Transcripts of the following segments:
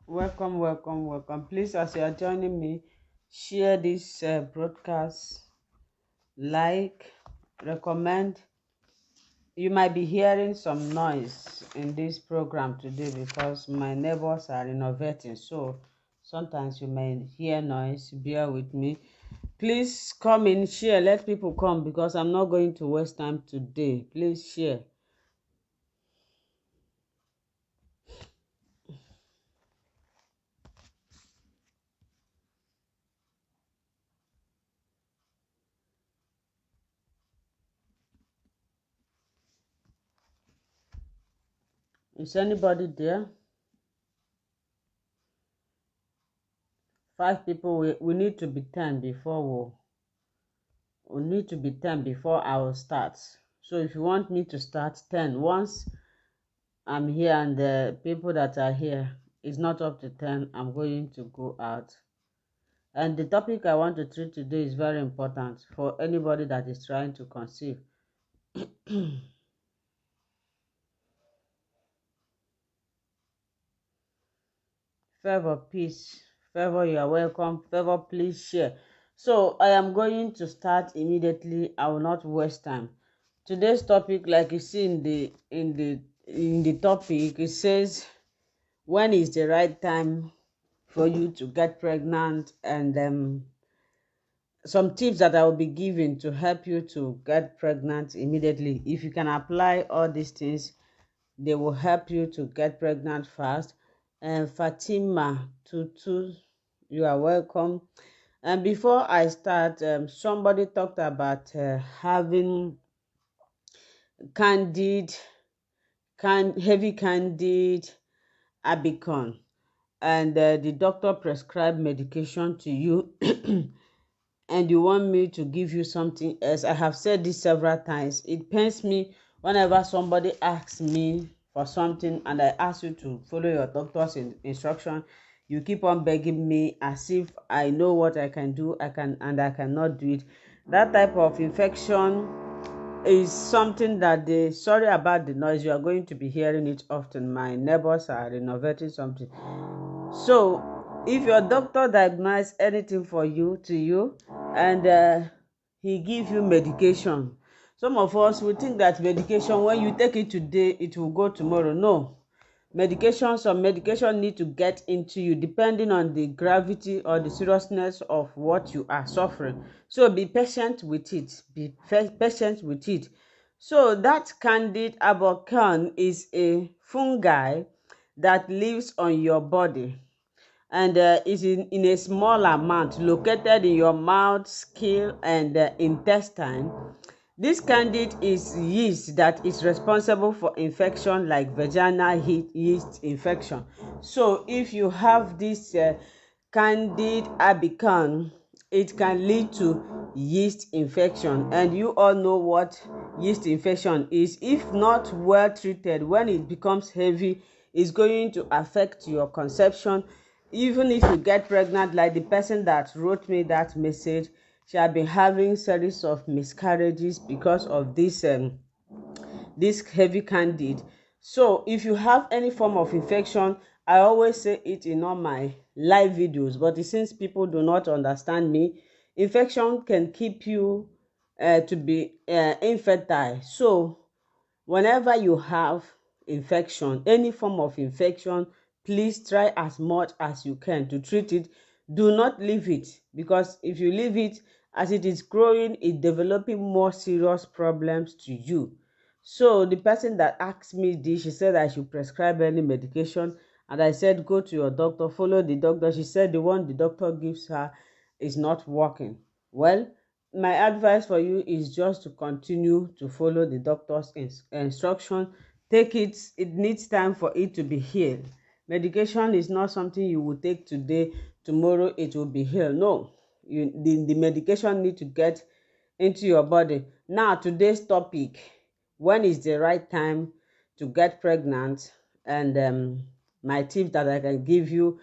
Welcome, welcome, welcome. Please, as you are joining me, share this broadcast, like, recommend. You might be hearing some noise in this program today because my neighbors are renovating. So sometimes you may hear noise. Bear with me. Please come in, share. Let people come because I'm not going to waste time today. Please share. Is anybody there? 5 people. We need to be 10 before we need to be 10 before I will start. So if you want me to start 10, once I'm here and the people that are here is not up to 10, I'm going to go out. And the topic I want to treat today is very important for anybody that is trying to conceive. Favor, peace. Favor, you are welcome. Favor, please share. So I am going to start immediately. I will not waste time. Today's topic, like you see in the topic, it says when is the right time for you to get pregnant, and some tips that I will be giving to help you to get pregnant immediately. If you can apply all these things, they will help you to get pregnant fast. And Fatima Tutu, you are welcome. And before I start, somebody talked about having candid, heavy candid abicon, and the doctor prescribed medication to you and you want me to give you something else. I have said this several times. It pains me whenever somebody asks me for something and I ask you to follow your doctor's instruction. You keep on begging me as if I know what I can do, I cannot do it. That type of infection is something that sorry about the noise, you are going to be hearing it often. My neighbors are renovating something. So if your doctor diagnose anything for you to you and he give you medication, some of us will think that medication, when you take it today it will go tomorrow. No, some medication need to get into you depending on the gravity or the seriousness of what you are suffering. So be patient with it. Patient with it. So that candid albicans is a fungi that lives on your body and is in a small amount located in your mouth, skin, and intestine. This candid is yeast that is responsible for infection like vaginal yeast infection. So if you have this candid albicans, it can lead to yeast infection, and you all know what yeast infection is. If not well treated, when it becomes heavy, it's going to affect your conception. Even if you get pregnant, like the person that wrote me that message, she had been having series of miscarriages because of this heavy candid. So if you have any form of infection, I always say it in all my live videos, but since people do not understand me, infection can keep you to be infertile. So whenever you have infection, any form of infection, please try as much as you can to treat it. Do not leave it, because if you leave it, as it is growing, it's developing more serious problems to you. So the person that asked me this, she said I should prescribe any medication, and I said go to your doctor, follow the doctor. She said the one the doctor gives her is not working. Well, my advice for you is just to continue to follow the doctor's instruction. Take it. It needs time for it to be healed. Medication is not something you will take today, tomorrow it will be healed. No, the medication need to get into your body. Now today's topic, when is the right time to get pregnant, and my tips that I can give you.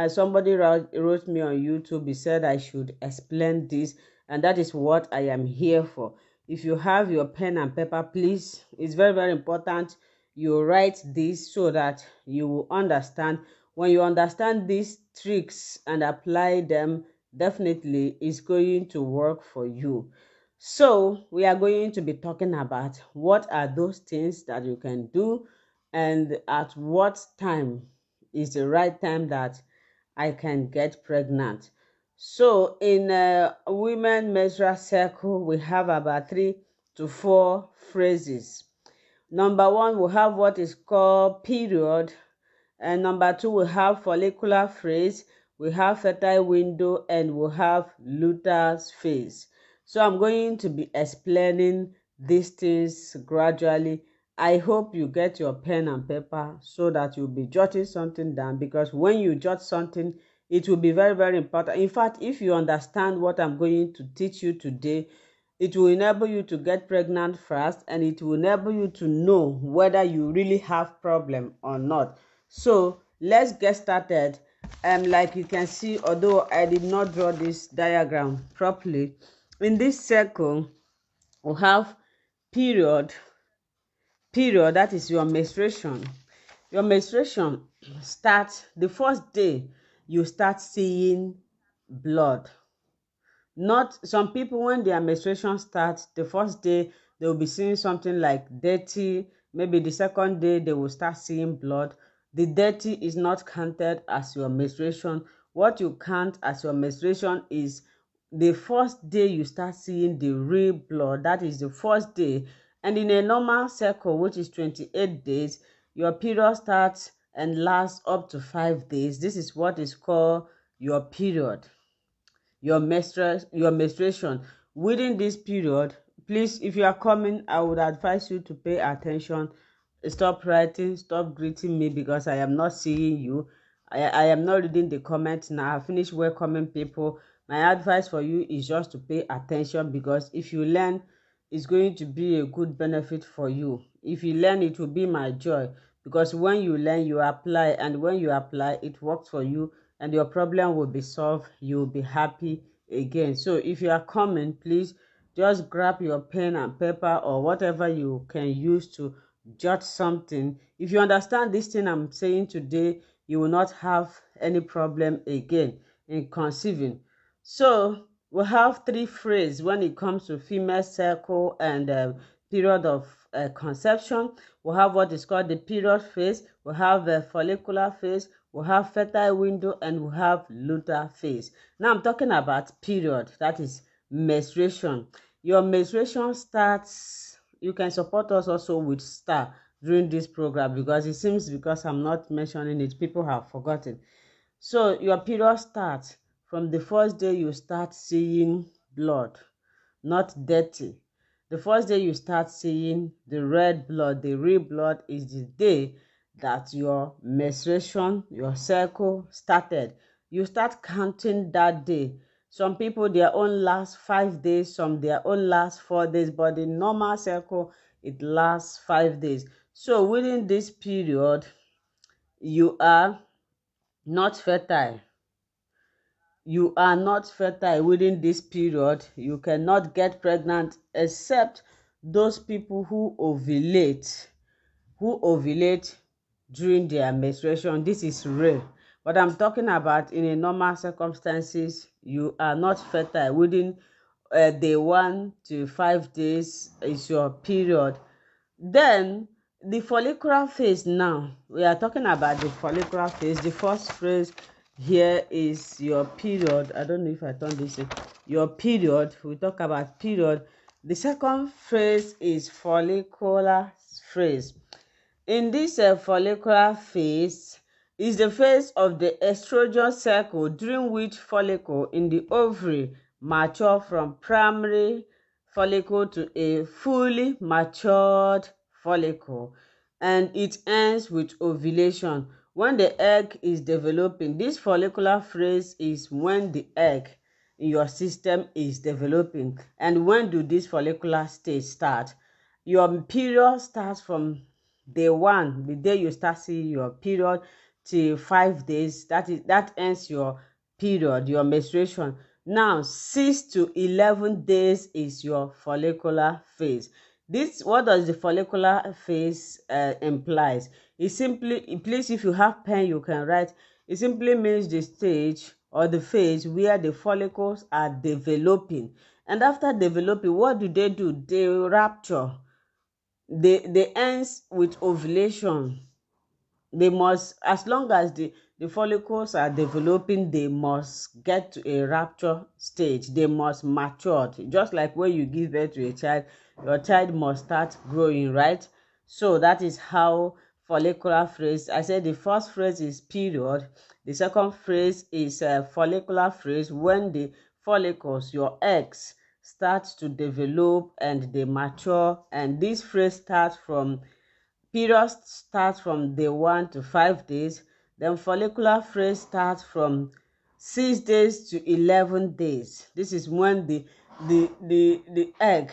Somebody wrote me on YouTube. He said I should explain this, and that is what I am here for. If you have your pen and paper, please, it's very, very important you write this so that you will understand when you understand these tricks and apply them, definitely it's going to work for you. So we are going to be talking about what are those things that you can do, and at what time is the right time that I can get pregnant. So in a women menstrual cycle, we have about 3 to 4 phrases. Number one, we have what is called period, and number two, we have follicular phase, we have fertile window, and we have luteal phase. So I'm going to be explaining these things gradually. I hope you get your pen and paper so that you'll be jotting something down, because when you jot something, it will be very, very important. In fact, if you understand what I'm going to teach you today, it will enable you to get pregnant fast, and it will enable you to know whether you really have problem or not. So let's get started. Like you can see, although I did not draw this diagram properly, in this circle we have period. Period, that is your menstruation. Your menstruation starts the first day you start seeing blood. Not some people, when their menstruation starts, the first day they will be seeing something like dirty. Maybe the second day they will start seeing blood. The dirty is not counted as your menstruation. What you count as your menstruation is the first day you start seeing the real blood. That is the first day. And in a normal cycle, which is 28 days, your period starts and lasts up to 5 days. This is what is called your period, your menstruation. Within this period, please, if you are coming, I would advise you to pay attention. Stop writing, stop greeting me, because I am not seeing you. I am not reading the comments now. I finished welcoming people. My advice for you is just to pay attention, because if you learn, it's going to be a good benefit for you. If you learn, it will be my joy, because when you learn, you apply, and when you apply, it works for you, and your problem will be solved. You'll be happy again. So if you are coming, please just grab your pen and paper or whatever you can use to jot something. If you understand this thing I'm saying today, you will not have any problem again in conceiving. So we have 3 phrases when it comes to female cycle and period of conception. We have what is called the period phase, we have the follicular phase, we have fertile window, and we have luteal phase. Now I'm talking about period, that is menstruation. Your menstruation starts, you can support us also with star during this program, because it seems, because I'm not mentioning it, people have forgotten. So your period starts from the first day you start seeing blood, not dirty. The first day you start seeing the red blood, the real blood, is the day that your menstruation, your cycle started. You start counting that day. Some people, their own last 5 days, some their own last 4 days, but the normal cycle, it lasts 5 days. So within this period, you are not fertile. You are not fertile within this period. You cannot get pregnant, except those people who ovulate during their menstruation. This is rare, but I'm talking about in a normal circumstances. You are not fertile within day 1 to 5 days is your period. Then the follicular phase. Now we are talking about the follicular phase. The first phrase here is your period. I don't know if I turn this in. Your period. We talk about period. The second phrase is follicular phase. In this follicular phase is the phase of the estrogen cycle, during which follicle in the ovary mature from primary follicle to a fully matured follicle, and it ends with ovulation. When the egg is developing, this follicular phase is when the egg in your system is developing. And when do this follicular stage start? Your period starts from day 1, the day you start seeing your period, till 5 days. That ends your period, your menstruation. Now 6 to 11 days is your follicular phase. This, what does the follicular phase implies? It simply, please, if you have pen, you can write. It simply means the stage or the phase where the follicles are developing. And after developing, what do? They rupture. They ends with ovulation. They must, as long as the follicles are developing, they must get to a rupture stage. They must mature. Just like when you give birth to a child, your child must start growing, right? So that is how follicular phase. I said the first phrase is period. The second phrase is follicular phase, when the follicles, your eggs, start to develop and they mature. And this phrase starts from, period starts from day 1 to 5 days. Then follicular phase starts from 6 days to 11 days. This is when the egg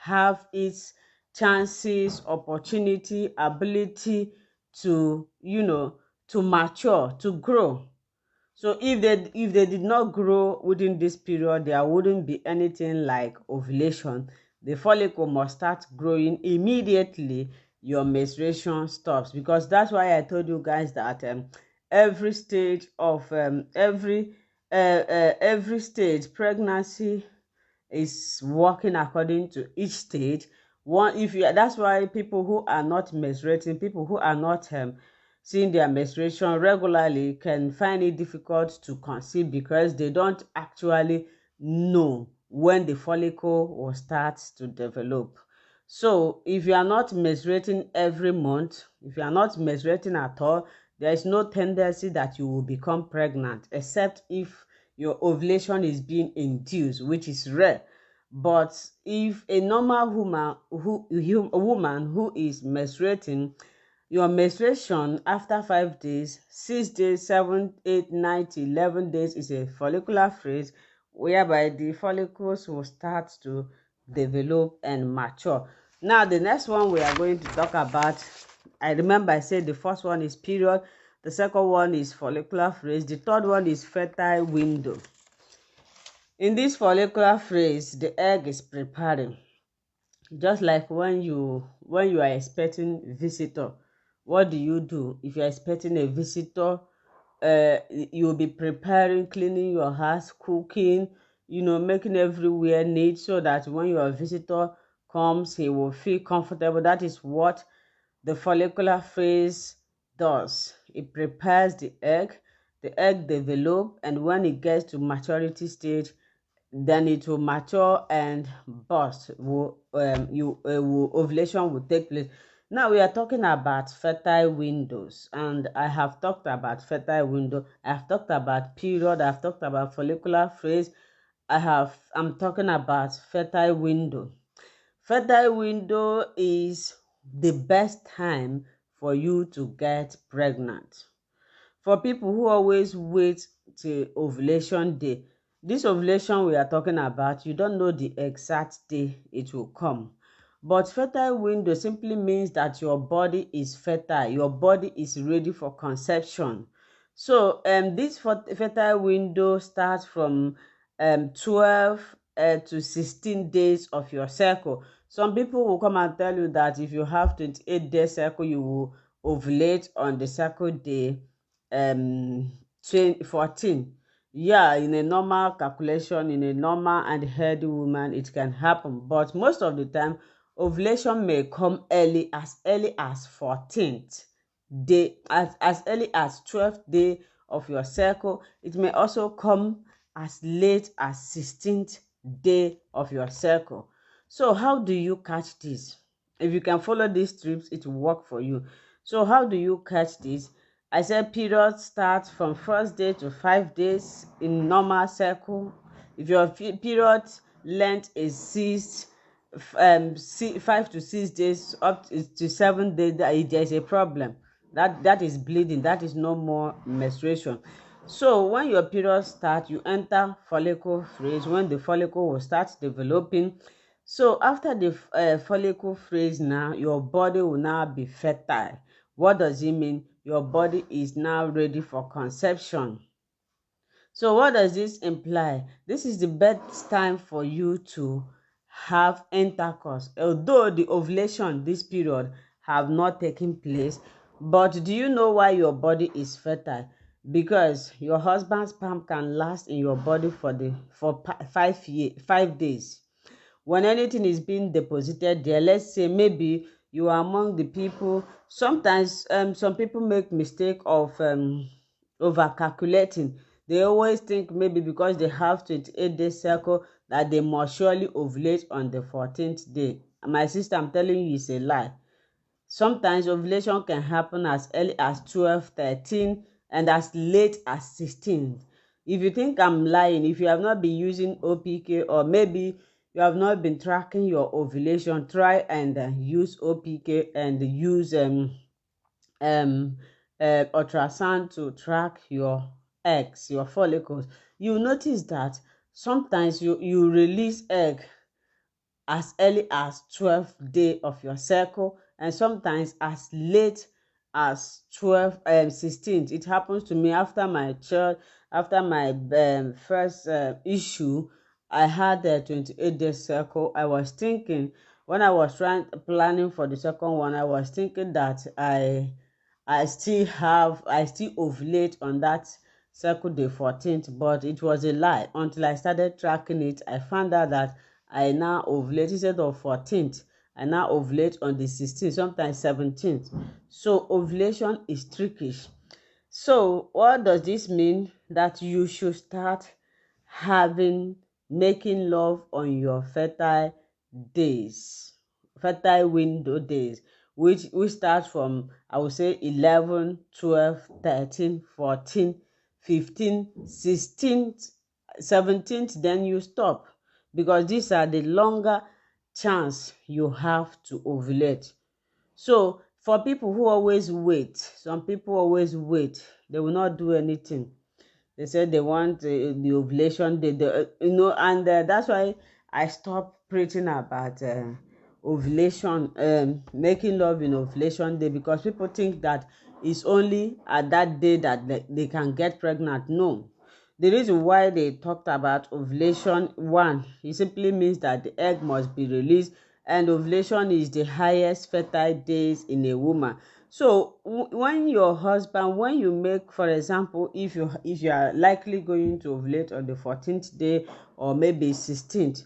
have its chances, opportunity, ability to, to mature, to grow. So if they did not grow within this period, there wouldn't be anything like ovulation. The follicle must start growing immediately your menstruation stops, because that's why I told you guys that every stage of every stage pregnancy is working according to each stage. One, if you, that's why people who are not menstruating, people who are not seeing their menstruation regularly, can find it difficult to conceive, because they don't actually know when the follicle will start to develop. So if you are not menstruating every month, if you are not menstruating at all, there is no tendency that you will become pregnant, except if your ovulation is being induced, which is rare. But if a normal woman who is menstruating, your menstruation after 5 days, 6 days, 7, 8, 9, 11 days is a follicular phase, whereby the follicles will start to develop and mature. Now, the next one we are going to talk about, I remember I said the first one is period, the second one is follicular phase, the third one is fertile window. In this follicular phase, the egg is preparing. Just like when you are expecting visitor, what do? If you are expecting a visitor, you'll be preparing, cleaning your house, cooking, making everywhere neat, so that when your visitor comes, he will feel comfortable. That is what the follicular phase does. It prepares the egg develop, and when it gets to maturity stage, then it will mature and burst. Ovulation will take place. Now we are talking about fertile windows, and I have talked about fertile window. I have talked about period. I have talked about follicular phase. I'm talking about fertile window. Fertile window is the best time for you to get pregnant. For people who always wait till ovulation day, this ovulation we are talking about, you don't know the exact day it will come. But fertile window simply means that your body is fertile, your body is ready for conception. So this fertile window starts from 12 to 16 days of your cycle. Some people will come and tell you that if you have 28-day cycle, you will ovulate on the cycle day 14. Yeah, in a normal calculation, in a normal and healthy woman, it can happen. But most of the time, ovulation may come early as 14th day, as early as 12th day of your cycle. It may also come as late as 16th day of your cycle. So how do you catch this? If you can follow these tips, it will work for you. So how do you catch this? I said period starts from first day to 5 days in normal cycle. If your period length is 5 to 6 days up to 7 days, there is a problem. That is bleeding. That is no more menstruation. So when your period starts, you enter follicle phase, when the follicle will start developing. So after the follicle phase, now your body will now be fertile. What does it mean? Your body is now ready for conception. So what does this imply? This is the best time for you to have intercourse, although the ovulation this period have not taken place. But do you know why your body is fertile? Because your husband's sperm can last in your body for 5 days. When anything is being deposited there, let's say maybe you are among the people. Sometimes some people make mistake of over calculating. They always think maybe because they have 28-day cycle that they must surely ovulate on the 14th day. My sister, I'm telling you, it's a lie. Sometimes ovulation can happen as early as 12, 13, and as late as 16. If you think I'm lying, if you have not been using OPK, or maybe you have not been tracking your ovulation, try and use OPK and use um ultrasound to track your eggs, your follicles. You notice that sometimes you release egg as early as 12th day of your cycle, and sometimes as late as 16th. It happens to me after my child, after my first issue. I had a 28-day cycle. I was thinking, when I was planning for the second one, I was thinking that I still ovulate on that cycle day 14th, but it was a lie. Until I started tracking it, I found out that I now ovulate instead of 14th. I now ovulate on the 16th, sometimes 17th. So ovulation is trickish. So what does this mean? That you should start making love on your fertile days, fertile window days, which starts from, I would say, 11, 12, 13, 14, 15, 16th, 17th, then you stop, because these are the longer chance you have to ovulate. So for people who always wait, some people always wait, they will not do anything. They said they want the ovulation day, and that's why I stopped preaching about ovulation, making love in ovulation day, because people think that it's only at that day that they can get pregnant. No. The reason why they talked about ovulation, one, it simply means that the egg must be released, and ovulation is the highest fertile days in a woman. So when your husband, when you make, for example, if you are likely going to ovulate on the 14th day or maybe 16th,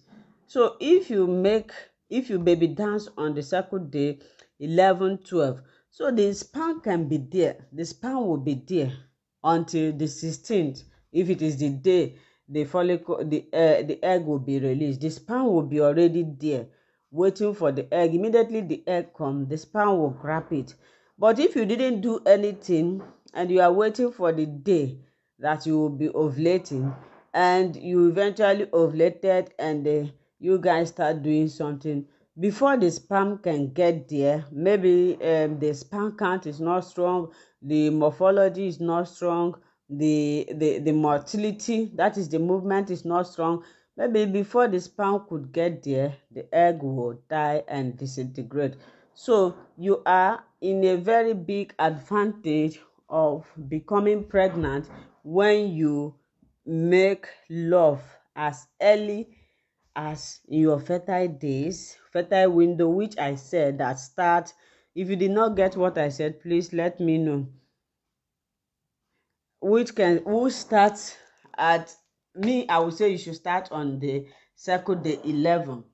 so if you baby dance on the second day, 11, 12, so the sperm can be there, the sperm will be there until the 16th. If it is the day the egg will be released, the sperm will be already there waiting for the egg. Immediately the egg comes, the sperm will grab it. But if you didn't do anything and you are waiting for the day that you will be ovulating, and you eventually ovulated, and you guys start doing something, before the sperm can get there, maybe the sperm count is not strong, the morphology is not strong, the motility, that is the movement, is not strong. Maybe before the sperm could get there, the egg will die and disintegrate. So you are in a very big advantage of becoming pregnant when you make love as early as in your fertile days, fertile window, which I said that start. If you did not get what I said, please let me know. Who starts at, me, I would say you should start on the cycle day 11.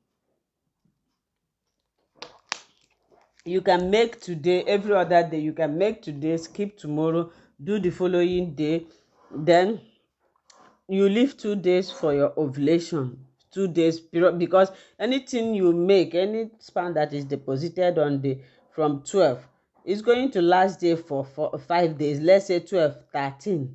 You can make today, every other day. You can make today, skip tomorrow, do the following day, then you leave 2 days for your ovulation. 2 days period, because anything you make, any sperm that is deposited on the from 12, is going to last there for 5 days. Let's say 12, 13,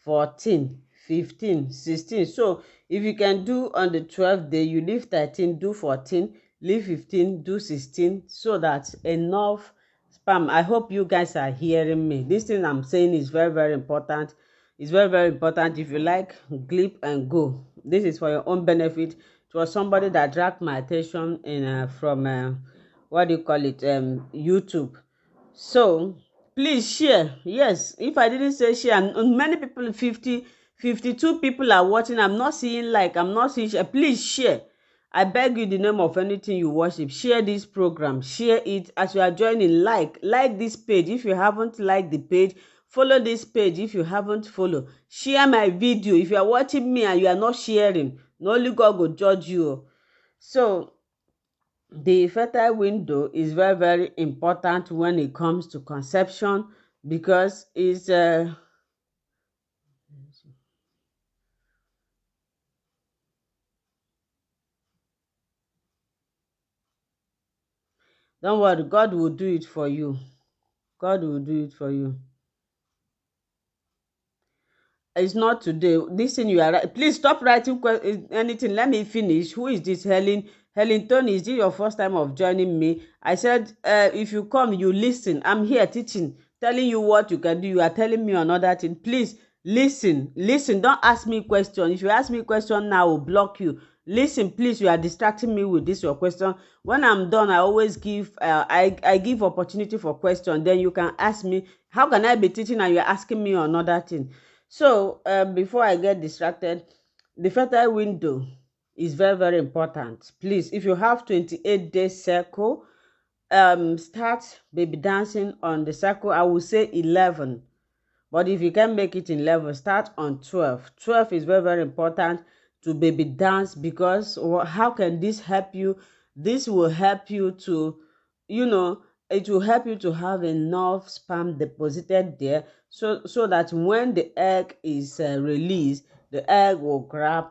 14, 15, 16. So if you can do on the 12th day, you leave 13, do 14, leave 15, do 16, so that enough sperm. I hope you guys are hearing me. This thing I'm saying is very, very important. It's very, very important. If you like, clip and go. This is for your own benefit. It was somebody that dragged my attention in from what do you call it, YouTube. So please share. Yes, if I didn't say share, and many people, 52 people are watching. I'm not seeing like, I'm not seeing share. Please share. I beg you, in the name of anything you worship, share this program, share it as you are joining. Like this page if you haven't liked the page. Follow this page if you haven't followed. Share my video if you are watching me and you are not sharing. No, only God will judge you. So the fertile window is very, very important when it comes to conception, because it's don't worry, God will do it for you. God will do it for you. It's not today. This thing you are right. Please stop writing anything. Let me finish. Who is this? Helen Tony, is this your first time of joining me? I said, if you come, you listen. I'm here teaching, telling you what you can do. You are telling me another thing. Please listen. Listen. Don't ask me question. If you ask me question now, I will block you. Listen, please. You are distracting me with this your question. When I'm done, I always give I give opportunity for question. Then you can ask me. How can I be teaching and you're asking me another thing? So before I get distracted, the fertile window is very, very important. Please, if you have 28-day cycle, start baby dancing on the cycle. I will say 11. But if you can make it in level, start on 12. 12 is very, very important to baby dance, because how can this help you? This will help you to, it will help you to have enough sperm deposited there, so that when the egg is released, the egg will grab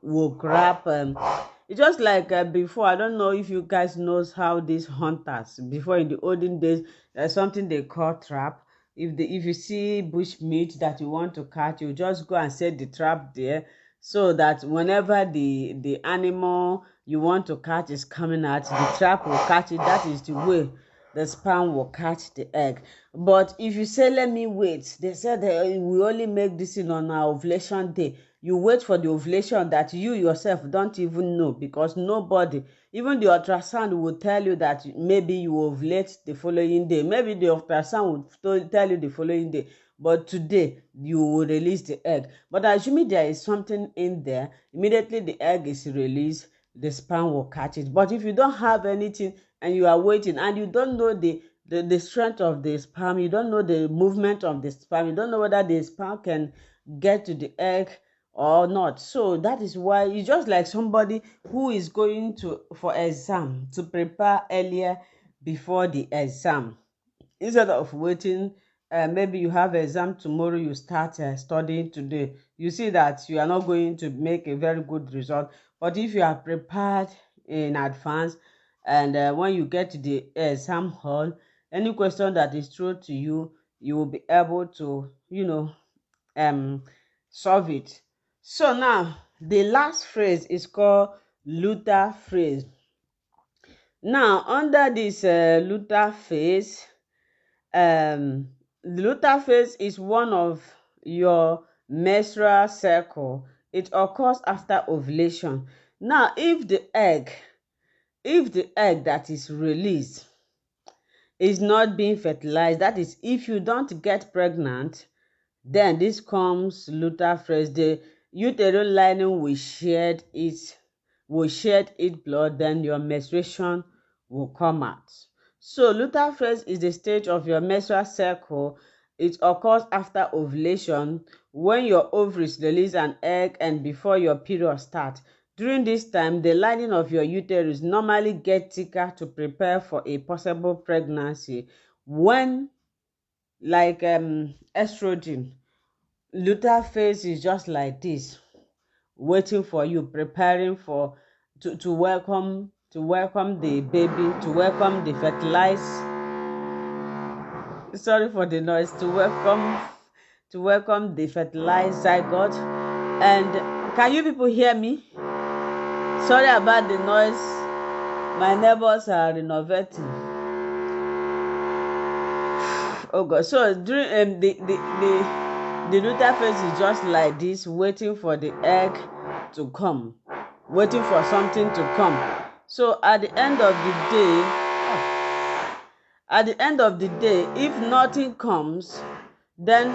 it's just like before. I don't know if you guys knows how these hunters before, in the olden days, there's something they call trap. If you see bush meat that you want to catch, you just go and set the trap there, so that whenever the animal you want to catch is coming out, the trap will catch it. That is the way the sperm will catch the egg. But if you say, let me wait, they said we only make this in on our ovulation day. You wait for the ovulation that you yourself don't even know, because nobody, even the ultrasound, will tell you that maybe you ovulate the following day. Maybe the ultrasound will tell you the following day, but today you will release the egg. But assuming there is something in there, immediately the egg is released, the sperm will catch it. But if you don't have anything and you are waiting and you don't know the strength of the sperm, you don't know the movement of the sperm, you don't know whether the sperm can get to the egg or not. So that is why it's just like somebody who is going to for exam to prepare earlier before the exam, instead of waiting. Maybe you have exam tomorrow, you start studying today, you see that you are not going to make a very good result. But if you are prepared in advance, and when you get to the exam hall, any question that is thrown to you, you will be able to um solve it. So now the last phrase is called luteal phase. Now under this luteal phase, the luteal phase is one of your menstrual cycle. It occurs after ovulation. Now if the egg that is released is not being fertilized, that is, if you don't get pregnant, then this comes luteal phase. The uterine lining will shed its blood, then your menstruation will come out. So luteal phase is the stage of your menstrual cycle. It occurs after ovulation, when your ovaries release an egg and before your period starts. During this time, the lining of your uterus normally gets thicker to prepare for a possible pregnancy. When, like estrogen, luteal phase is just like this, waiting for you, preparing for to welcome the baby, to welcome the fertilized. Sorry for the noise. To welcome the fertilized zygote. And can you people hear me? Sorry about the noise. My neighbors are renovating. Oh God! So during the luteal phase is just like this, waiting for the egg to come, waiting for something to come. So at the end of the day, if nothing comes, then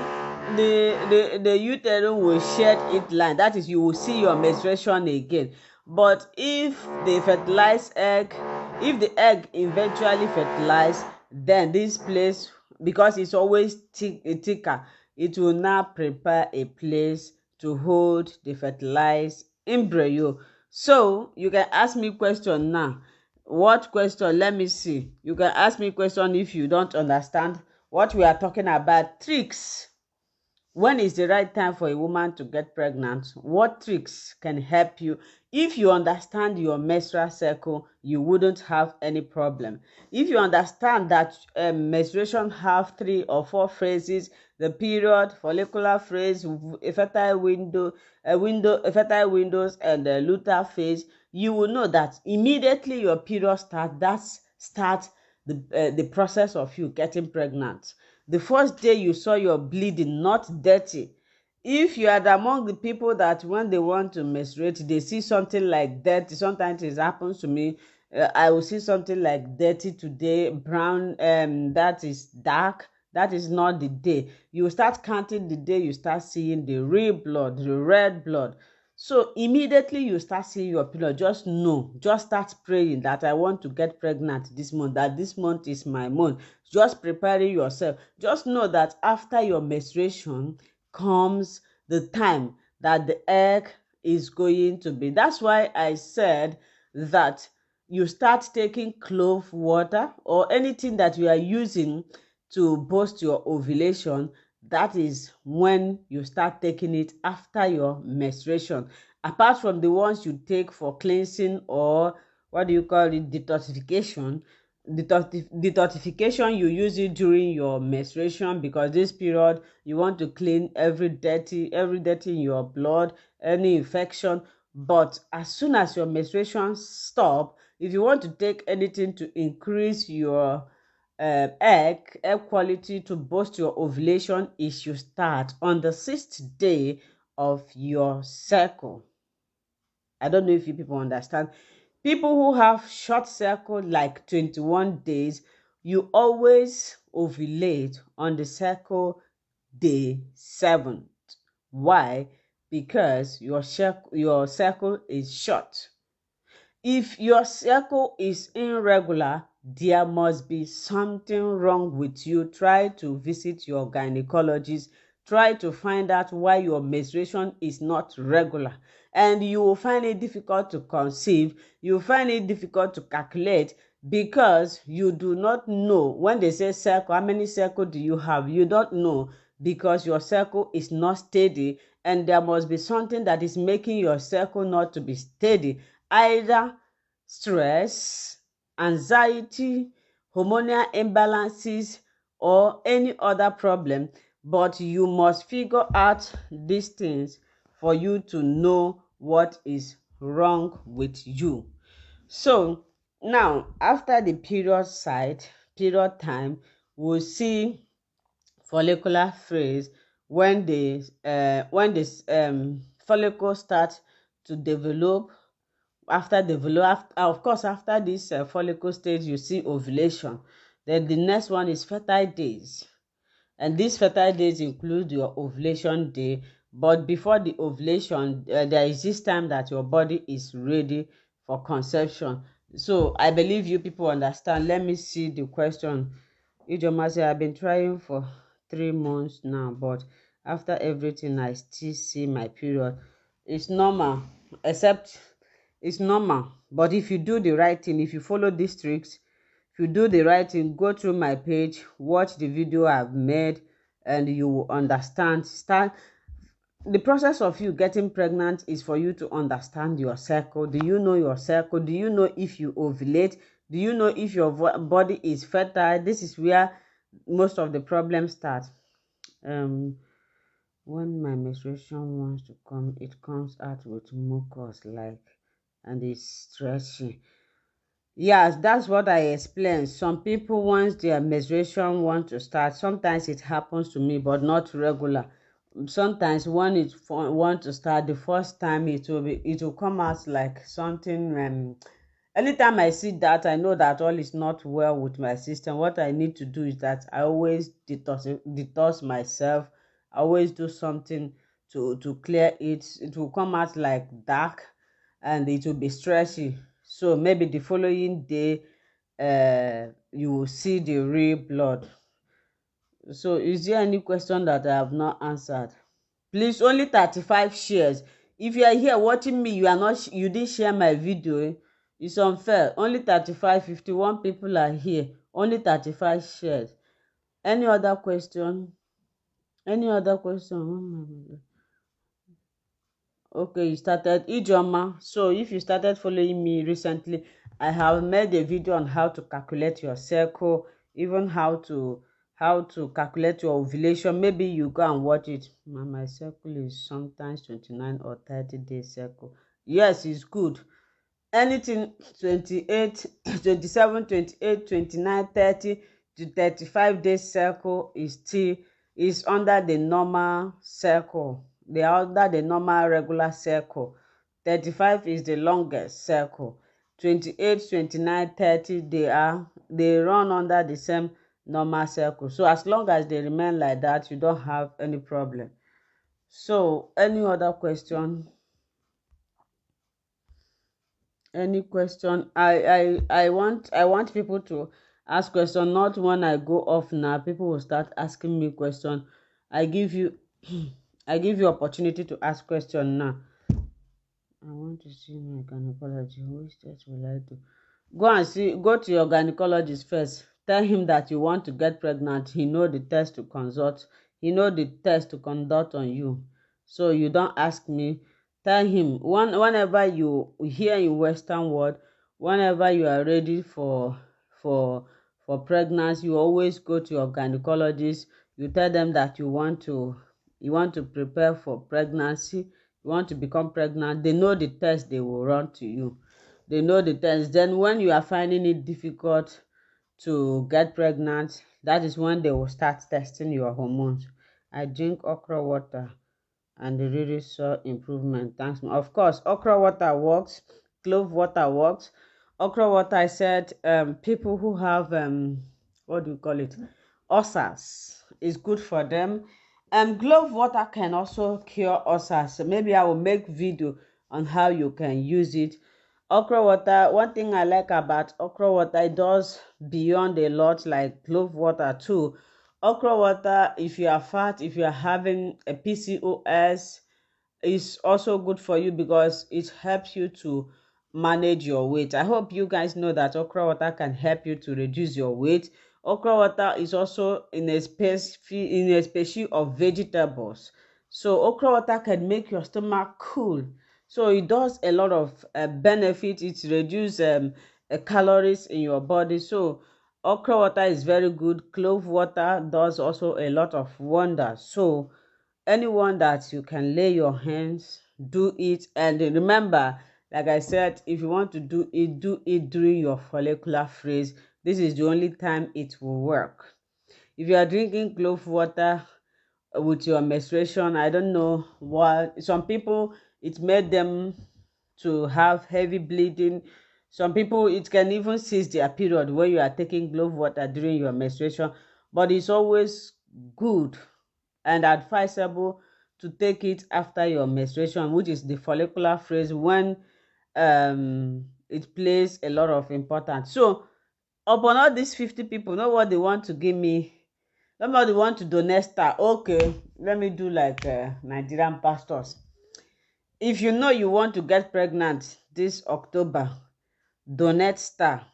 the uterine will shed its line. That is, you will see your menstruation again. But if the fertilized egg, if the egg eventually fertilize, then this place, because it's always thicker, it will now prepare a place to hold the fertilized embryo. So you can ask me question now. What question? Let me see. You can ask me question if you don't understand what we are talking about. Tricks. When is the right time for a woman to get pregnant? What tricks can help you? If you understand your menstrual cycle, you wouldn't have any problem. If you understand that menstruation have 3 or 4 phases: the period, follicular phase, a fertile window, a fertile windows, and a luteal phase, you will know that immediately your period start the process of you getting pregnant. The first day you saw your bleeding, not dirty. If you are among the people that when they want to menstruate, they see something like dirty, sometimes it happens to me. I will see something like dirty today, brown, that is dark. That is not the day. You start counting the day you start seeing the real blood, the red blood. So immediately you start seeing your period, just know, just start praying that I want to get pregnant this month, that this month is my month. Just preparing yourself. Just know that after your menstruation comes the time that the egg is going to be. That's why I said that you start taking clove water or anything that you are using to boost your ovulation. That is when you start taking it after your menstruation. Apart from the ones you take for cleansing, or what do you call it, detoxification. Detoxification, you use it during your menstruation, because this period you want to clean every dirty in your blood, any infection. But as soon as your menstruation stop, if you want to take anything to increase your egg quality, to boost your ovulation, it should start on the 6th day of your cycle. I don't know if you people understand. People who have short cycle like 21 days, you always ovulate on the cycle day 7th. Why? Because your cycle is short. If your cycle is irregular, there must be something wrong with you. Try to visit your gynecologist. Try to find out why your menstruation is not regular. And you will find it difficult to conceive. You will find it difficult to calculate, because you do not know. When they say cycle, how many cycle do you have? You don't know, because your cycle is not steady, and there must be something that is making your cycle not to be steady. Either stress, anxiety, hormonal imbalances, or any other problem. But you must figure out these things for you to know what is wrong with you. So now, after the period time, we'll see follicular phase, when this follicle start to develop. Of course, after this follicle stage, you see ovulation. Then the next one is fertile days, and these fertile days include your ovulation day. But before the ovulation, there is this time that your body is ready for conception. So I believe you people understand. Let me see the question. Ijoma say, I've been trying for 3 months now, but after everything I still see my period. It's normal, except it's normal. But if you do the right thing, if you follow these tricks, if you do the right thing, go through my page, watch the video I've made, and you will understand. Start the process of you getting pregnant is for you to understand your cycle. Do you know your cycle? Do you know if you ovulate? Do you know if your body is fertile? This is where most of the problems start. Um, when my menstruation wants to come, it comes out with mucus, like, and it's stretchy. Yes, that's what I explained. Some people, once their menstruation want to start, sometimes it happens to me, but not regular. Sometimes when it want to start, the first time it will come out like something. Anytime I see that, I know that all is not well with my system. What I need to do is that I always detox myself. I always do something to clear it. It will come out like dark, and it will be stretchy. So maybe the following day, you will see the real blood. So is there any question that I have not answered? Please, only 35 shares. If you are here watching me, you are not, you didn't share my video. It's unfair. Only 35, 51 people are here. Only 35 shares. Any other question? Any other question? Oh my God. Okay, you started Ijoma. So if you started following me recently, I have made a video on how to calculate your cycle, even how to calculate your ovulation. Maybe you go and watch it. My cycle is sometimes 29 or 30 days cycle. Yes, it's good. Anything 28, 27, 28, 29, 30 to 35 days cycle is still is under the normal cycle. They are under the normal regular cycle. 35 is the longest cycle. 28, 29, 30 they run under the same normal cycle. So as long as they remain like that, you don't have any problem. So any other question? Any question? I want people to ask question, not when I go off now people will start asking me question. I give you I give you opportunity to ask question now. I want to see my gynecology. Which test will I do? Go to your gynecologist first. Tell him that you want to get pregnant. He know the test to consult. He know the test to conduct on you. So you don't ask me. Tell him whenever you here in Western world, whenever you are ready for for pregnancy, you always go to your gynecologist. You tell them that you want to prepare for pregnancy. You want to become pregnant. They know the test they will run to you. They know the test. Then when you are finding it difficult to get pregnant, that is when they will start testing your hormones. I drink okra water and they really saw improvement. Thanks. Of course, okra water works, clove water works. Okra water, I said, people who have what do you call it? Ulcers is good for them. Clove water can also cure ulcers. So maybe I will make video on how you can use it. Okra water, one thing I like about okra water, it does beyond a lot like clove water too. Okra water, if you are fat, if you are having a PCOS, is also good for you because it helps you to manage your weight. I hope you guys know that okra water can help you to reduce your weight. Okra water is also in a species of vegetables. So okra water can make your stomach cool. So it does a lot of benefit. It reduces calories in your body. So okra water is very good. Clove water does also a lot of wonders. So anyone that you can lay your hands, do it. And remember, like I said, if you want to do it during your follicular phase. This is the only time it will work. If you are drinking clove water with your menstruation, I don't know why some people it made them to have heavy bleeding. Some people it can even cease their period when you are taking clove water during your menstruation. But it's always good and advisable to take it after your menstruation, which is the follicular phase, when it plays a lot of importance. So upon all these 50 people, know what they want to give me. Somebody want to donate star. Okay, let me do like Nigerian pastors. If you know you want to get pregnant this October, donate star.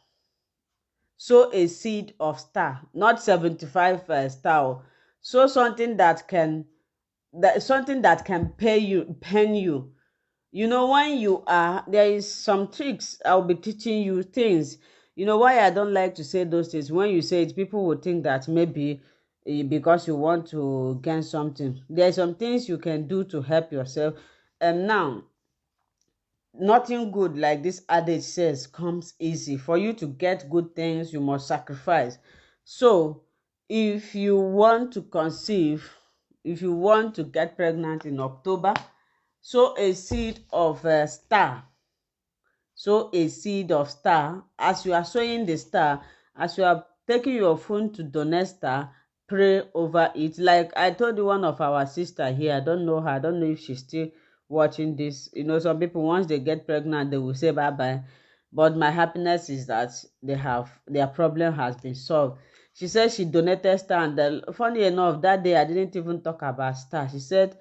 Sow a seed of star, not 75 star. Sow something that can pain you. You know, when you are, there is some tricks. I'll be teaching you things. You know why I don't like to say those things? When you say it, people will think that maybe because you want to gain something. There are some things you can do to help yourself. And now, nothing good, like this adage says, comes easy. For you to get good things, you must sacrifice. So if you want to conceive, if you want to get pregnant in October, sow a seed of star. Sow a seed of star. As you are sowing the star, as you are taking your phone to donate star, pray over it. Like I told you, one of our sister here, I don't know her, I don't know if she's still watching this. Some people, once they get pregnant, they will say bye bye. But my happiness is that their problem has been solved. She said she donated star, and funny enough, that day I didn't even talk about star. She said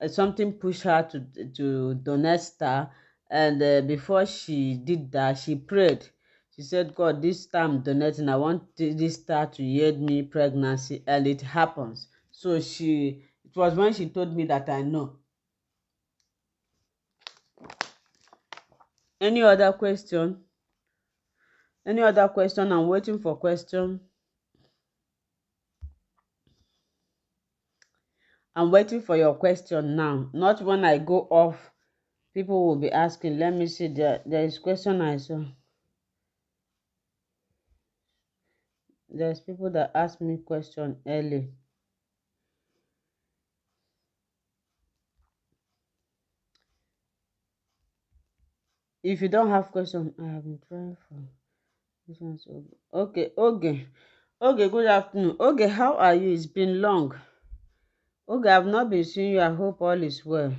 something pushed her to donate star, and before she did that, she prayed. She said, God, this time donating, I want this star to yield me pregnancy, and it happens. So it was when she told me that I know. Any other question? Any other question? I'm waiting for question. I'm waiting for your question now. Not when I go off, people will be asking. Let me see. There is question I saw. There's people that ask me question early. If you don't have question, I have been trying for this one's okay. Okay, good afternoon. Okay, how are you? It's been long. Okay, I've not been seeing you. I hope all is well.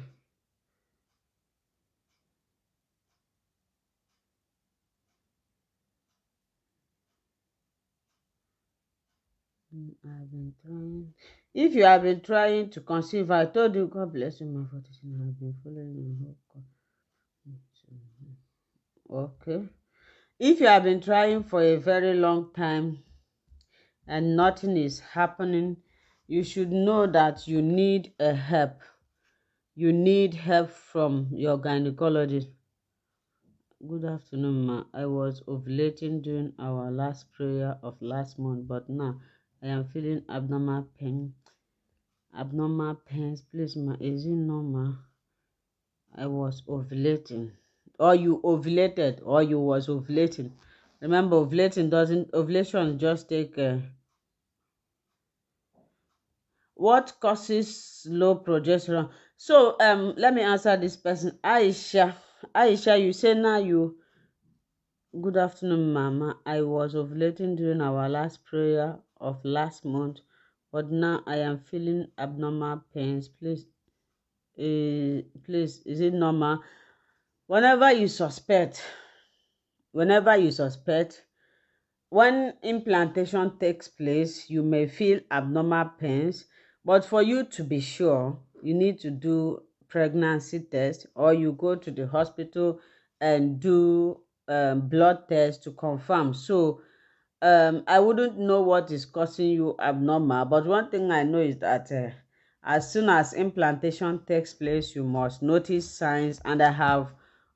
I've been trying. If you have been trying to conceive, I told you, God bless you, my 14. I've been following your hope. Okay. If you have been trying for a very long time and nothing is happening, you should know that you need a help. You need help from your gynecologist. Good afternoon, ma. I was ovulating during our last prayer of last month, but now I am feeling abnormal pain. Abnormal pains, please, ma. Is it normal? I was ovulating. Or you ovulated, or you was ovulating. Remember, ovulation just take what causes low progesterone? So let me answer this person. Aisha, you say now you good afternoon, mama. I was ovulating during our last prayer of last month, but now I am feeling abnormal pains. Please, is it normal? Whenever you suspect, whenever you suspect, when implantation takes place, you may feel abnormal pains, but for you to be sure, you need to do pregnancy test, or you go to the hospital and do blood test to confirm. So I wouldn't know what is causing you abnormal, but one thing I know is that as soon as implantation takes place, you must notice signs. And I have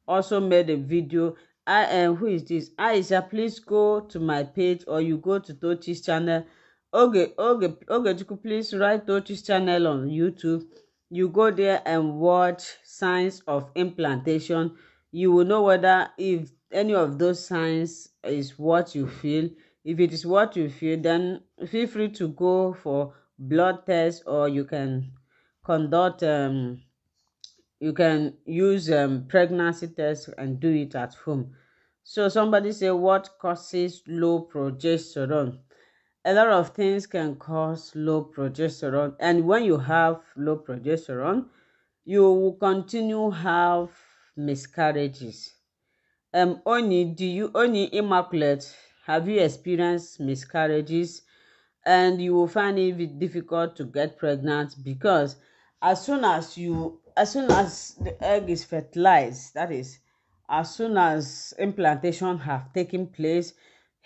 also made a video. Who is this? Aisha, please go to my page, or you go to Tochi's channel. Chukwu, please write Tochi's channel on YouTube. You go there and watch signs of implantation. You will know whether if any of those signs is what you feel. If it is what you feel, then feel free to go for blood test, or you can conduct you can use pregnancy test and do it at home. So somebody say, what causes low progesterone? A lot of things can cause low progesterone, and when you have low progesterone, you will continue have miscarriages. Oni Immaculate, have you experienced miscarriages? And you will find it difficult to get pregnant, because as soon as the egg is fertilized, that is, as soon as implantation have taken place,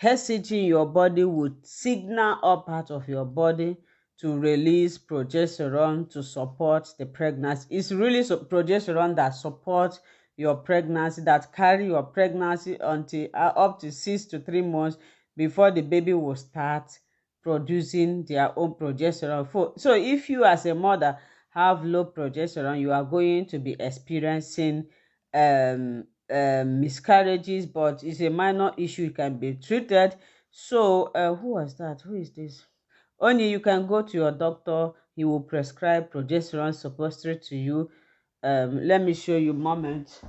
HCG in your body would signal all parts of your body to release progesterone to support the pregnancy. It's really progesterone that supports your pregnancy, that carry your pregnancy until up to 6 to 3 months before the baby will start producing their own progesterone. So if you as a mother have low progesterone, you are going to be experiencing miscarriages, but it's a minor issue. It can be treated. So who was that? Who is this? Only you can go to your doctor. He will prescribe progesterone suppository to you. Let me show you moment.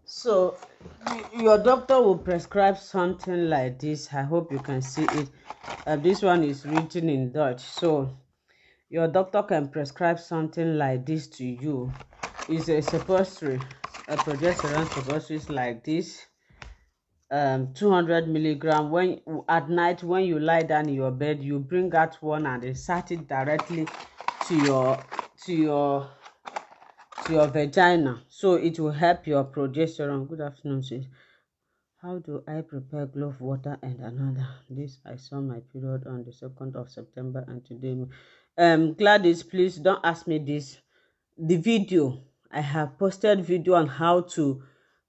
So your doctor will prescribe something like this. I hope you can see it. This one is written in Dutch. So your doctor can prescribe something like this to you. It's a suppository, a progesterone suppository like this. 200 milligram. When at night, when you lie down in your bed, you bring out one and insert it directly to your to your to your vagina, so it will help your progesterone. Good afternoon, sis. How do I prepare glove water and another? This I saw my period on the 2nd of September and today. Gladys, please don't ask me this. The video, I have posted video on how to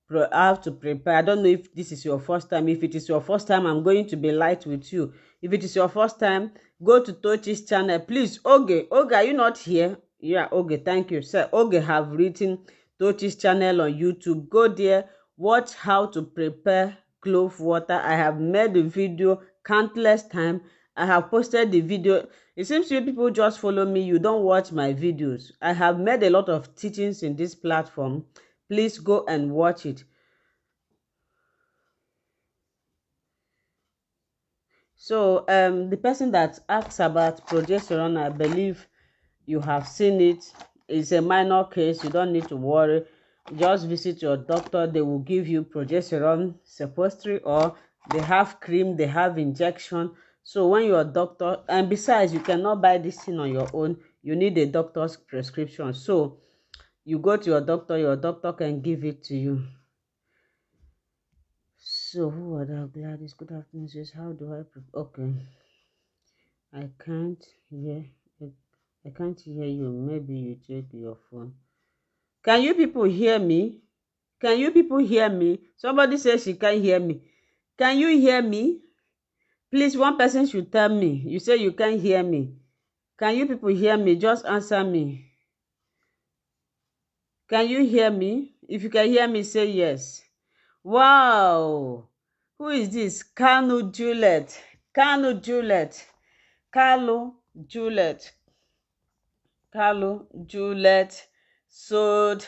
prepare. I don't know if this is your first time. If it is your first time, I'm going to be light with you. If it is your first time, go to Tochi's channel. Please, Oge, are you not here? Yeah, Oge, thank you. Sir, Oge have written Tochi's channel on YouTube. Go there, watch how to prepare clove water. I have made the video countless times. I have posted the video. It seems you people just follow me. You don't watch my videos. I have made a lot of teachings in this platform. Please go and watch it. So the person that asks about progesterone, I believe you have seen it. It's a minor case. You don't need to worry. Just visit your doctor. They will give you progesterone suppository, or they have cream, they have injection. So when your doctor, and besides, you cannot buy this thing on your own. You need a doctor's prescription. So you go to your doctor can give it to you. So who are that? Gladys, good afternoon. Says, how do I okay. I can't hear I can't hear you. Maybe you check your phone. Can you people hear me? Can you people hear me? Somebody says she can't hear me. Can you hear me? Please, one person should tell me. You say you can't hear me. Can you people hear me? Just answer me. Can you hear me? If you can hear me, say yes. Wow. Who is this? Kanu Juliet. Kanu Juliet. Carlo Juliet. Carlo Juliet sowed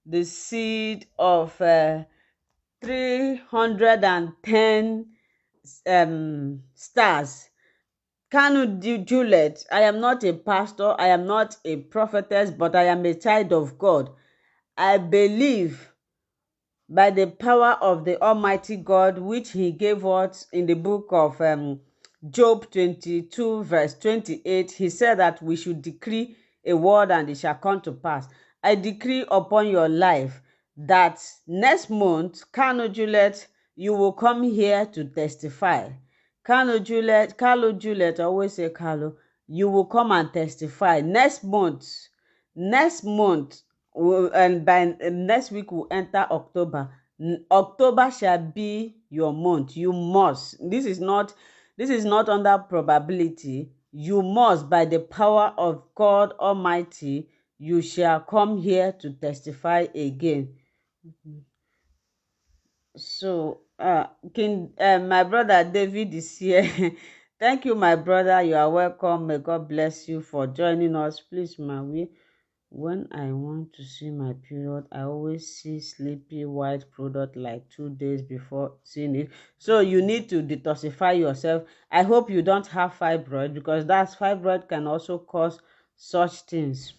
the seed of 310 stars. Kanu Juliet, I am not a pastor, I am not a prophetess, but I am a child of God. I believe by the power of the Almighty God, which he gave us in the book of Job 22 verse 28, he said that we should decree a word and it shall come to pass. I decree upon your life that next month, Carlo Juliet, you will come here to testify. Carlo Juliet, I always say Carlo, you will come and testify next month. And by next week we'll enter October. October shall be your month. You must. This is not under probability. You must, by the power of God Almighty, you shall come here to testify again. So, my brother David is here. Thank you, my brother. You are welcome. May God bless you for joining us. Please, when I want to see my period, I always see sleepy white product like 2 days before seeing it. So you need to detoxify yourself. I hope you don't have fibroid, because fibroid can also cause such things.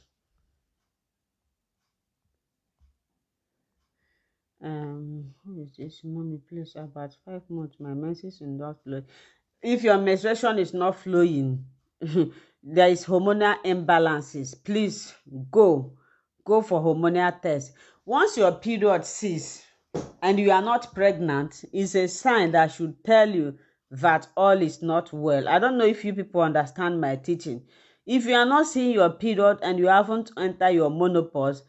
Who is this? Mommy, please, about 5 months my menses is not flowing. If your menstruation is not flowing, there is hormonal imbalances. Please go for hormonal test. Once your period cease and you are not pregnant, it's a sign that should tell you that all is not well. I don't know if you people understand my teaching. If you are not seeing your period and you haven't entered your menopause,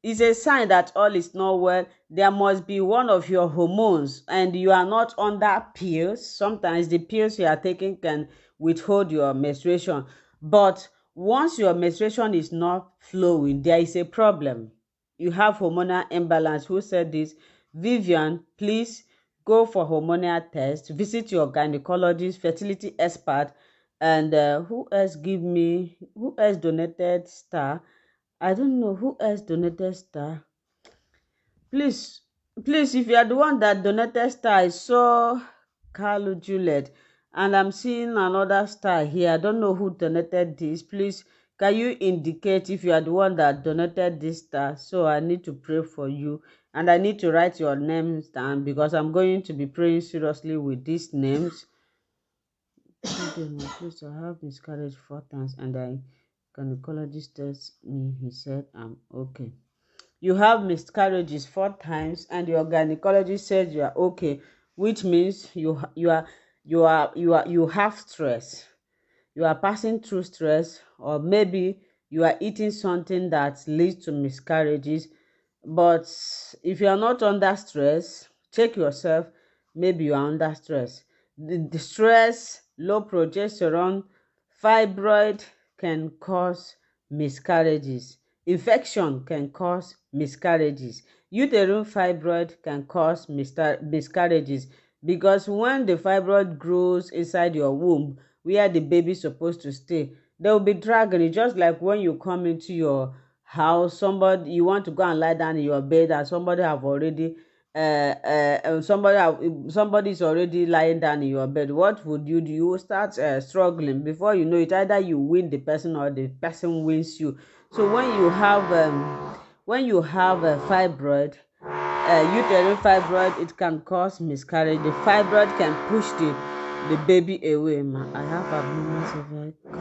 it's a sign that all is not well. There must be one of your hormones and you are not under pills. Sometimes the pills you are taking can withhold your menstruation. But once your menstruation is not flowing, there is a problem. You have hormonal imbalance. Who said this? Vivian, please go for hormonal test, visit your gynecologist, fertility expert, and who else donated star? I don't know who else donated star. Please, please, if you are the one that donated star, I saw Carlo Juliet, and I'm seeing another star here. I don't know who donated this. Please, can you indicate if you are the one that donated this star? So I need to pray for you, and I need to write your names down because I'm going to be praying seriously with these names. Please, I have miscarriage 4 times, and I gynecologist tells me he said I'm okay. You have miscarriages 4 times and your gynecologist says you are okay, which means you have stress. You are passing through stress, or maybe you are eating something that leads to miscarriages. But if you are not under stress, check yourself. Maybe you are under stress. The stress, low progesterone, fibroid can cause miscarriages. Infection can cause miscarriages. Uterine fibroid can cause miscarriages, because when the fibroid grows inside your womb where the baby is supposed to stay, they will be dragging it. Just like when you come into your house, you want to go and lie down in your bed, and somebody is already lying down in your bed. What would you do? You will start struggling. Before you know it, either you win the person or the person wins you. So when you have a fibroid, uterine fibroid, it can cause miscarriage. The fibroid can push the baby away. I have abnormal cervical.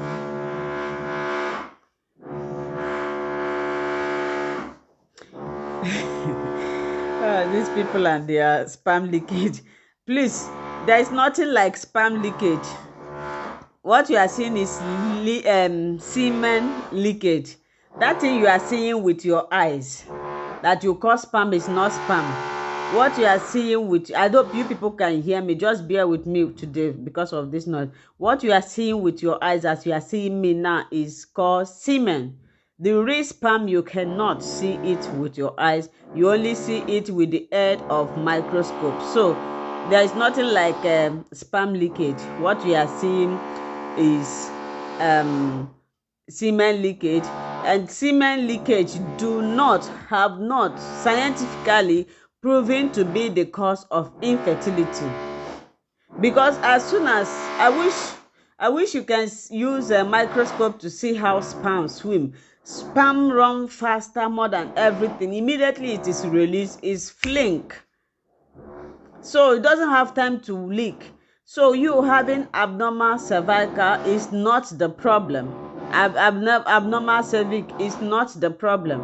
These people and their sperm leakage. Please, there is nothing like sperm leakage. What you are seeing is semen leakage. That thing you are seeing with your eyes that you call sperm is not sperm. What you are seeing with, I hope you people can hear me, just bear with me today because of this noise. What you are seeing with your eyes, as you are seeing me now, is called semen. The real sperm, you cannot see it with your eyes. You only see it with the aid of microscope. So there is nothing like sperm leakage. What we are seeing is semen leakage, and semen leakage have not scientifically proven to be the cause of infertility. Because as soon as I wish you can use a microscope to see how sperm swim. Sperm run faster more than everything. Immediately it is released, is flink. So it doesn't have time to leak. So you having abnormal cervical is not the problem. Abnormal cervix is not the problem.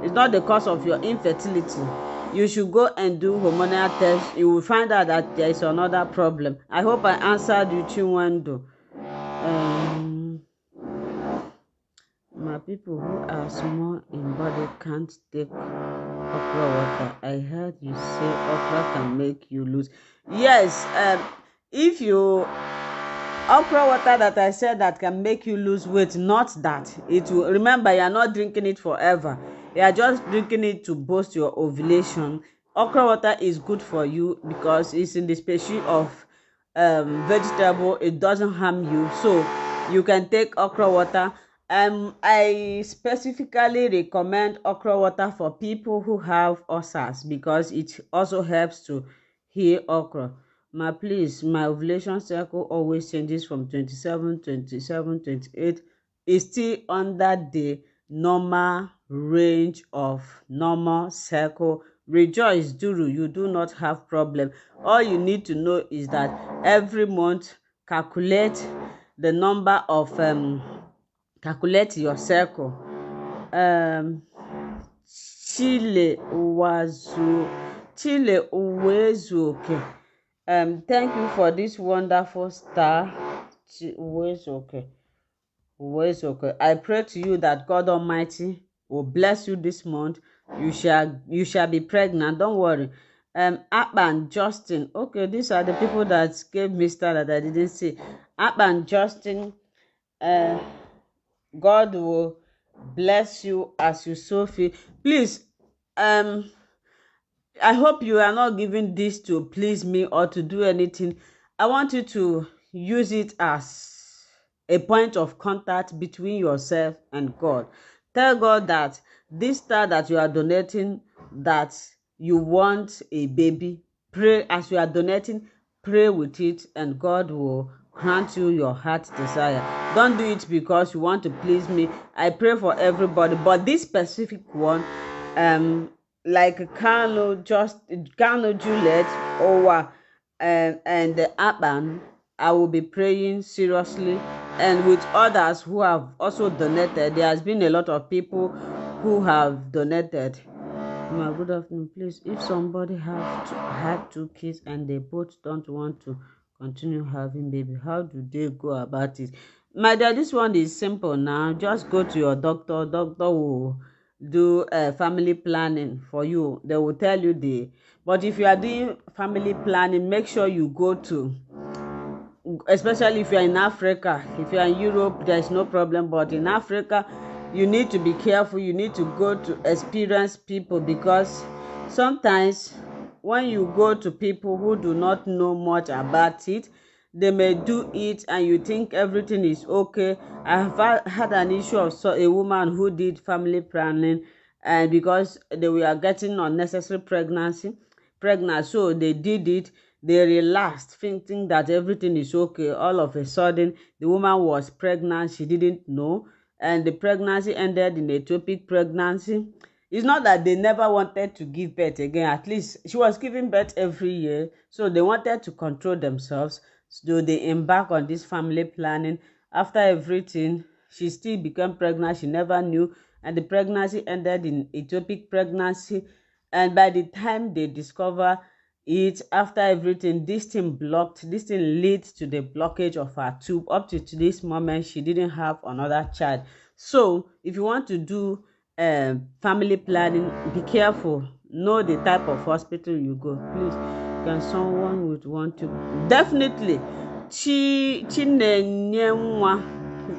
It's not the cause of your infertility. You should go and do hormonal test. You will find out that there is another problem. I hope I answered you, Chinwando. My people who are small in body can't take okra water. I heard you say okra can make you lose. Yes, if you okra water that I said that can make you lose weight, not that. It will, remember, you are not drinking it forever. You are just drinking it to boost your ovulation. Okra water is good for you because it's in the species of vegetable. It doesn't harm you, so you can take okra water. I specifically recommend okra water for people who have ulcers because it also helps to heal okra. Please, my ovulation cycle always changes from 27, 27, 28. It's still under the normal range of normal cycle. Rejoice, Duru, you do not have problem. All you need to know is that every month calculate the number of calculate your cycle. Chile Uwezuoke. Thank you for this wonderful star. Uwezuoke. I pray to you that God Almighty will bless you this month. You shall be pregnant. Don't worry. Akpan Justin. Okay, these are the people that gave me star that I didn't see. Akpan Justin. God will bless you as you so feel. Please, I hope you are not giving this to please me or to do anything. I want you to use it as a point of contact between yourself and God. Tell God that this star that you are donating, that you want a baby. Pray as you are donating, pray with it, and God will grant you your heart's desire. Don't do it because you want to please me. I pray for everybody, but this specific one, like Kano Juliet or and the Aban, I will be praying seriously, and with others who have also donated. There has been a lot of people who have donated. Ma, good afternoon. Please, if somebody had two kids and they both don't want to continue having baby, how do they go about it? My dear, this one is simple now. Just go to your doctor. Doctor will do family planning for you. They will tell you but if you are doing family planning, make sure you go to, especially if you're in Africa. If you're in Europe, there's no problem, but in Africa, you need to be careful. You need to go to experienced people, because sometimes when you go to people who do not know much about it, they may do it and you think everything is okay. I have had an issue of a woman who did family planning, and because they were getting unnecessary pregnant, so they did it. They relaxed, thinking that everything is okay. All of a sudden, the woman was pregnant. She didn't know, and the pregnancy ended in a ectopic pregnancy. It's not that they never wanted to give birth again. At least she was giving birth every year, so they wanted to control themselves. So they embark on this family planning. After everything, she still became pregnant. She never knew, and the pregnancy ended in ectopic pregnancy. And by the time they discover it, after everything, this thing leads to the blockage of her tube. Up to this moment, she didn't have another child. So if you want to do family planning, be careful. Know the type of hospital you go. Please, can someone with one tube? Definitely.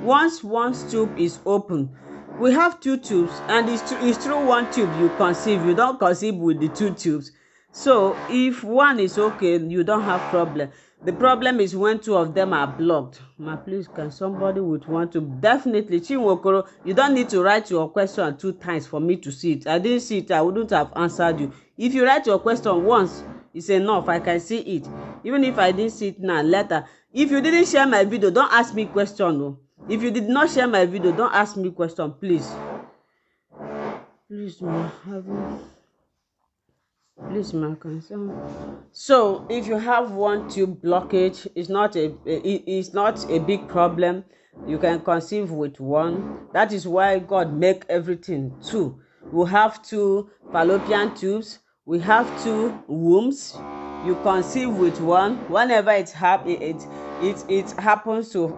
Once one tube is open, we have two tubes, and it's through one tube you conceive. You don't conceive with the two tubes. So if one is okay, you don't have problem. The problem is when two of them are blocked. Ma, please, can somebody with one tube? Definitely. Chinwokoro, you don't need to write your question 2 times for me to see it. I didn't see it, I wouldn't have answered you. If you write your question once, it's enough. I can see it. Even if I didn't see it now, later. If you didn't share my video, don't ask me question. No. If you did not share my video, don't ask me question, please. Please, ma, please, my concern. So if you have one tube blockage, it's not a big problem. You can conceive with one. That is why God make everything two. We have two fallopian tubes. We have two wombs. You conceive with one. Whenever it happens to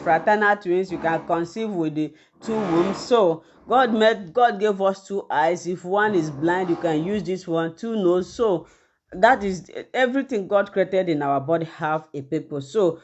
fraternal twins, you can conceive with the two wombs. So God gave us two eyes. If one is blind, you can use this one. Two nose. So that is everything God created in our body have a purpose. So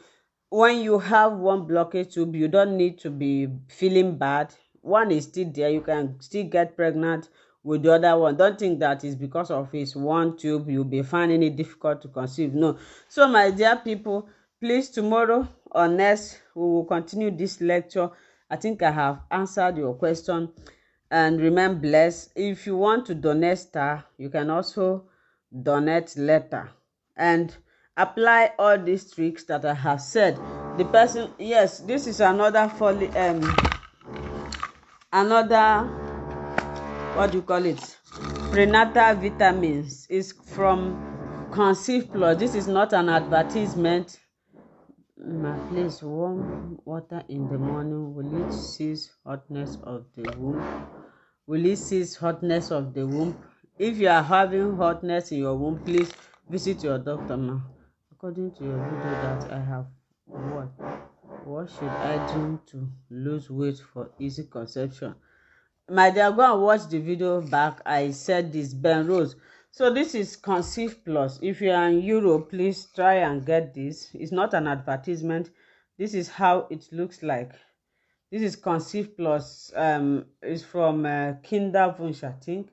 when you have one blockage tube, you don't need to be feeling bad. One is still there. You can still get pregnant with the other one. Don't think that is because of his one tube you'll be finding it difficult to conceive. No. So my dear people, please, tomorrow or next we will continue this lecture. I think I have answered your question, and remain blessed. If you want to donate star, you can also donate letter and apply all these tricks that I have said. The person, yes, this is another another, what do you call it, prenatal vitamins. Is from Conceive Plus. This is not an advertisement. Ma, please, warm water in the morning, will it cease hotness of the womb? Will it cease hotness of the womb? If you are having hotness in your womb, please visit your doctor now. According to your video that I have watched, what should I do to lose weight for easy conception? My dear, go and watch the video back. I said this, Ben Rose. So this is Conceive Plus. If you are in Europe, please try and get this. It's not an advertisement. This is how it looks like. This is Conceive Plus. It's from Kinderwunsch, I think.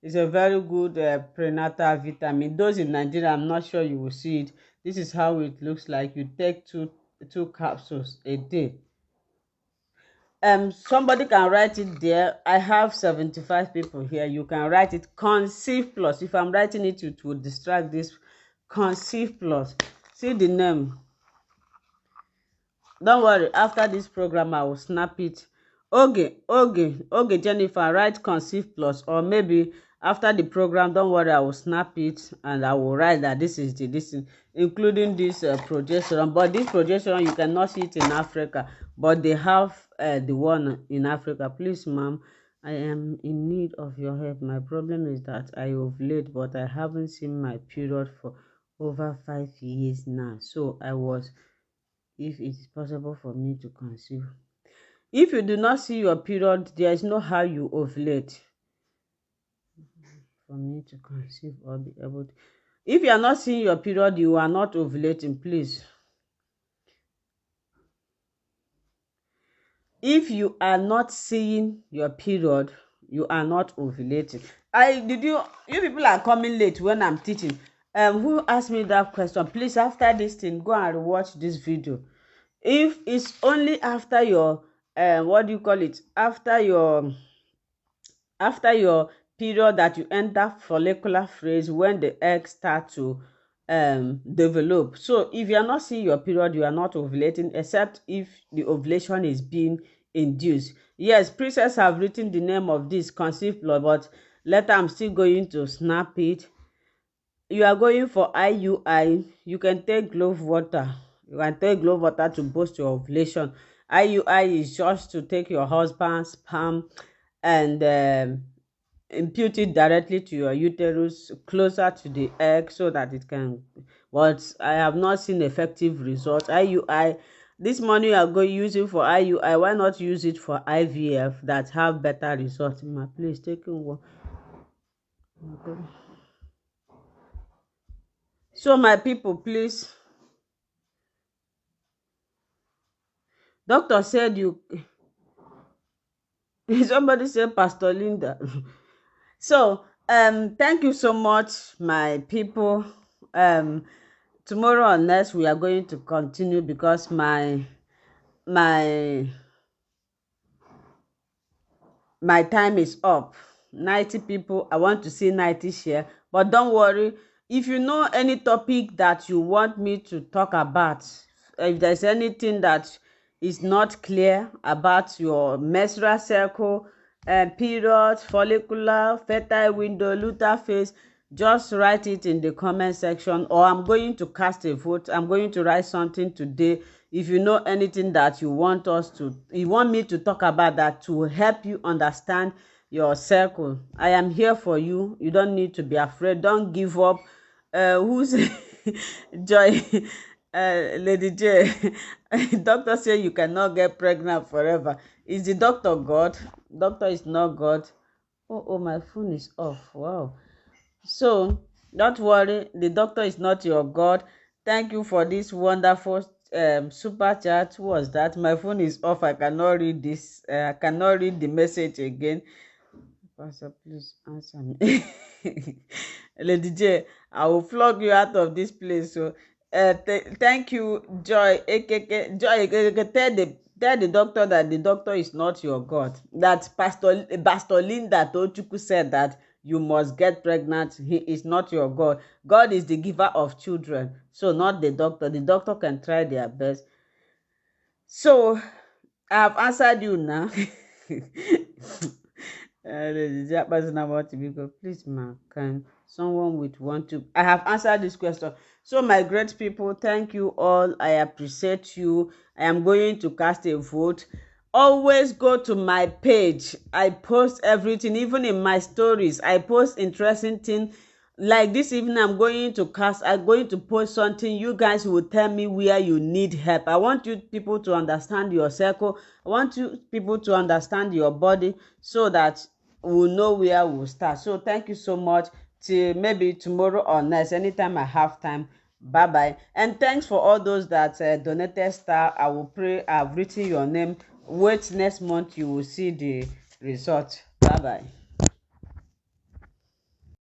It's a very good prenatal vitamin. Those in Nigeria, I'm not sure you will see it. This is how it looks like. You take two capsules a day. Somebody can write it there. I have 75 people here. You can write it Conceive Plus. If I'm writing it, it will distract this. Conceive Plus. See the name. Don't worry, after this program I will snap it. Okay, Jennifer, write Conceive Plus. Or maybe after the program, don't worry, I will snap it and I will write that this is including this progesterone. But this progesterone, you cannot see it in Africa, but they have the one in Africa. Please, ma'am, I am in need of your help. My problem is that I ovulate, but I haven't seen my period for over 5 years now. So I was, if it is possible for me to conceive. If you do not see your period, there is no how you ovulate. For me to conceive or be able to. If you are not seeing your period, you are not ovulating, please. If you are not seeing your period, you are not ovulating. You people are coming late when I'm teaching. Who asked me that question? Please, after this thing, go and watch this video. If it's only after your what do you call it, after your period that you enter follicular phase, when the eggs start to develop. So if you are not seeing your period, you are not ovulating, except if the ovulation is being induced. Yes, Princess have written the name of this Conceive Plus, but later I'm still going to snap it. You are going for IUI, you can take glove water. You can take glove water to boost your ovulation. IUI is just to take your husband's sperm and impute it directly to your uterus, closer to the egg, so that it can. But I have not seen effective results. IUI, this money you are going using for IUI, why not use it for IVF that have better results? My please taking one. Okay. So my people, please. Doctor said you. Somebody said Pastor Linda. So thank you so much, my people. Tomorrow or next we are going to continue, because my my time is up. 90 people, I want to see 90 share. But don't worry, if you know any topic that you want me to talk about, if there's anything that is not clear about your menstrual cycle, period, follicular, fertile window, luteal phase, just write it in the comment section, or I'm going to cast a vote. I'm going to write something today. If you know anything that you want me to talk about, that to help you understand your circle, I am here for you. You don't need to be afraid. Don't give up. Who's Joy? Lady J. Doctor say you cannot get pregnant forever. Is the doctor God? Doctor is not God. Oh, my phone is off. Wow. So don't worry, the doctor is not your God. Thank you for this wonderful super chat. Who was that? My phone is off. I cannot read this. I cannot read the message again. Pastor, please answer me. Lady J, I will flog you out of this place. So thank you, Joy. Joy, tell the doctor that the doctor is not your God. That Pastor Linda Tochukwu said that you must get pregnant. He is not your God. God is the giver of children, so not the doctor. The doctor can try their best. So I have answered you now. Please, ma, can someone with want to? I have answered this question. So my great people, thank you all. I appreciate you. I am going to cast a vote. Always go to my page. I post everything, even in my stories. I post interesting things. Like this evening, I'm going to post something. You guys will tell me where you need help. I want you people to understand your circle. I want you people to understand your body, so that we'll know where we'll start. So thank you so much. Till maybe tomorrow or next, anytime I have time. Bye bye. And thanks for all those that donated star. I will pray I've written your name. Wait, next month you will see the result. Bye bye.